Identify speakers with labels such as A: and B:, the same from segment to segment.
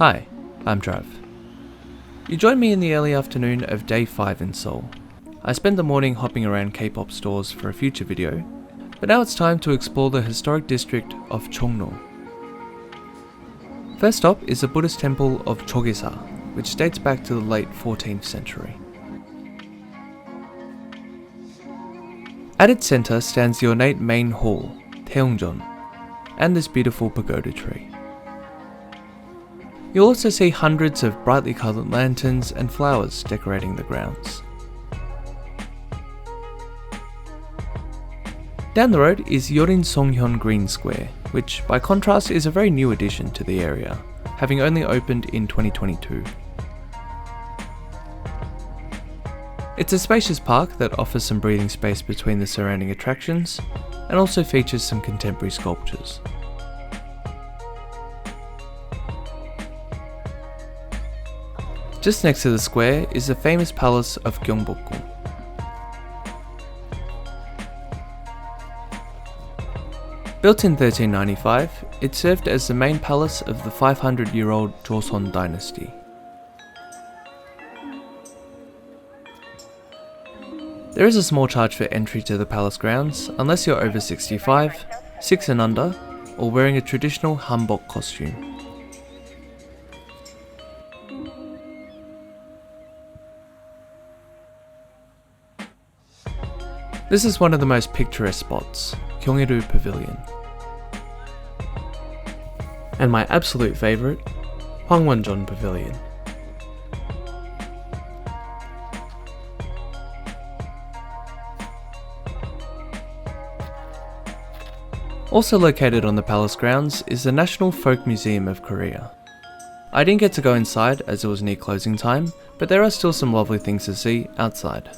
A: Hi, I'm Trav. You joined me in the early afternoon of day 5 in Seoul. I spent the morning hopping around K-pop stores for a future video, but now it's time to explore the historic district of Jongno. First stop is the Buddhist temple of Chogesa, which dates back to the late 14th century. At its centre stands the ornate main hall, Taeongjeon, and this beautiful pagoda tree. You'll also see hundreds of brightly coloured lanterns and flowers decorating the grounds. Down the road is Yorin Songhyun Green Square, which by contrast is a very new addition to the area, having only opened in 2022. It's a spacious park that offers some breathing space between the surrounding attractions, and also features some contemporary sculptures. Just next to the square is the famous palace of Gyeongbokgung. Built in 1395, it served as the main palace of the 500-year-old Joseon dynasty. There is a small charge for entry to the palace grounds unless you're over 65, 6 and under, or wearing a traditional hanbok costume. This is one of the most picturesque spots, Gyeonggi-do Pavilion. And my absolute favourite, Hwangwonjeon Pavilion. Also located on the palace grounds is the National Folk Museum of Korea. I didn't get to go inside as it was near closing time, but there are still some lovely things to see outside.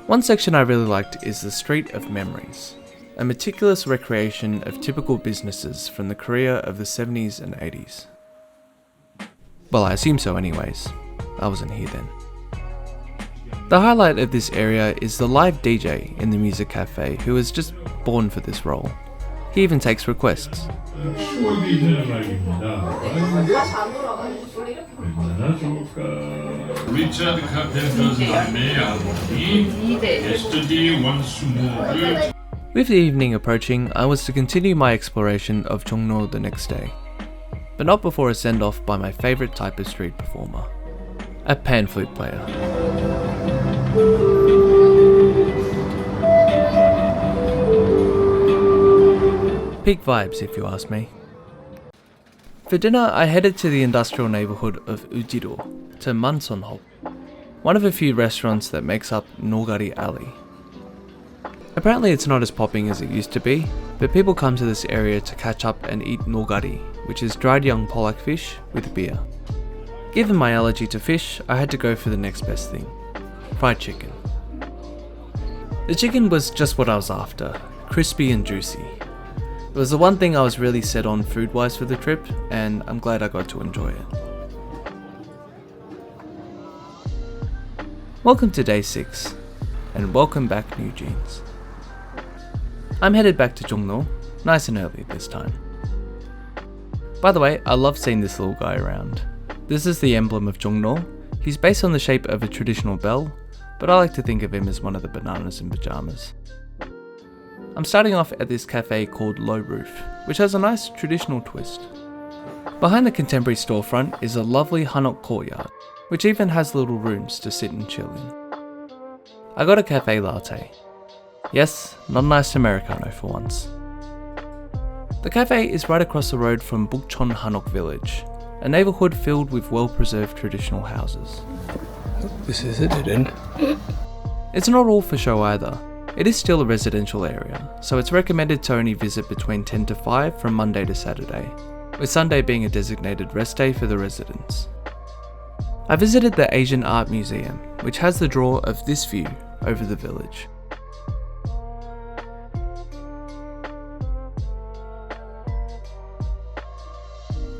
A: One section I really liked is the Street of Memories, a meticulous recreation of typical businesses from the Korea of the 70s and 80s. Well, I assume so anyways. I wasn't here then. The highlight of this area is the live DJ in the music cafe who was just born for this role. He even takes requests. With the evening approaching, I was to continue my exploration of Jongno the next day, but not before a send-off by my favourite type of street performer, a pan flute player. Peak vibes, if you ask me. For dinner, I headed to the industrial neighbourhood of Ujiro, to Mansonhop, one of a few restaurants that makes up Nogari Alley. Apparently it's not as popping as it used to be, but people come to this area to catch up and eat nogari, which is dried young pollock fish with beer. Given my allergy to fish, I had to go for the next best thing, fried chicken. The chicken was just what I was after, crispy and juicy. It was the one thing I was really set on food-wise for the trip, and I'm glad I got to enjoy it. Welcome to day 6, and welcome back New Jeans. I'm headed back to Jongno, nice and early this time. By the way, I love seeing this little guy around. This is the emblem of Jongno. He's based on the shape of a traditional bell, but I like to think of him as one of the bananas in pyjamas. I'm starting off at this cafe called Low Roof, which has a nice traditional twist. Behind the contemporary storefront is a lovely hanok courtyard, which even has little rooms to sit and chill in. I got a cafe latte. Yes, not a nice Americano for once. The cafe is right across the road from Bukchon Hanok Village, a neighbourhood filled with well-preserved traditional houses.
B: This is a dead end.
A: It's not all for show either. It is still a residential area, so it's recommended to only visit between 10 to 5 from Monday to Saturday, with Sunday being a designated rest day for the residents. I visited the Asian Art Museum, which has the draw of this view over the village.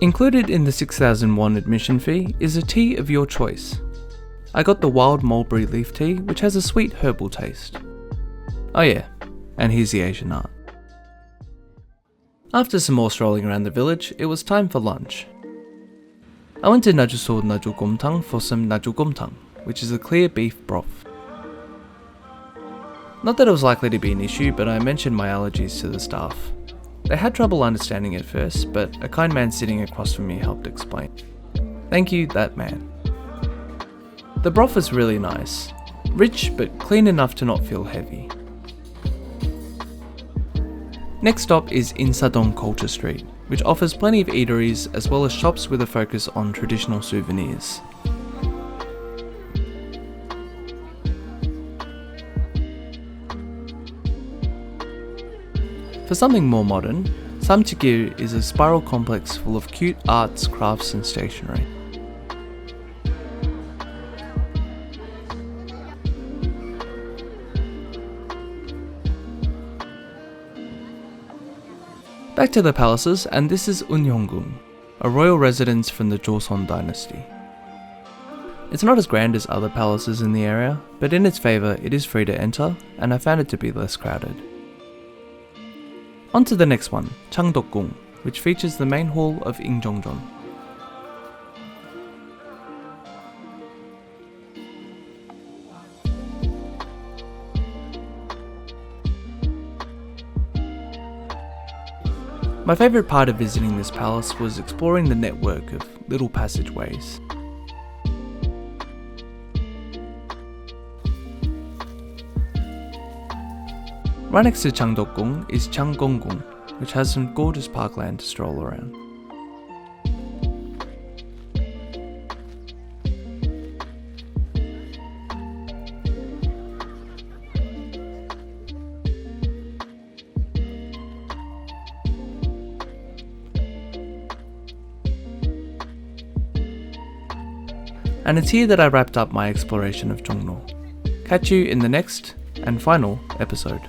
A: Included in the 6,000 won admission fee is a tea of your choice. I got the wild mulberry leaf tea, which has a sweet herbal taste. Oh yeah, and here's the Asian art. After some more strolling around the village, it was time for lunch. I went to Najuso Najugomtang for some Najugomtang, which is a clear beef broth. Not that it was likely to be an issue, but I mentioned my allergies to the staff. They had trouble understanding at first, but a kind man sitting across from me helped explain. Thank you, that man. The broth was really nice. Rich, but clean enough to not feel heavy. Next stop is Insadong Culture Street, which offers plenty of eateries as well as shops with a focus on traditional souvenirs. For something more modern, Samchigir is a spiral complex full of cute arts, crafts and stationery. Back to the palaces, and this is Unhyonggung, a royal residence from the Joseon dynasty. It's not as grand as other palaces in the area, but in its favour it is free to enter, and I found it to be less crowded. On to the next one, Changdeokgung, which features the main hall of Ingjongjeon. My favourite part of visiting this palace was exploring the network of little passageways. Right next to Changdeokgung is Changgonggung, which has some gorgeous parkland to stroll around. And it's here that I wrapped up my exploration of jongno. Catch you in the next and final episode.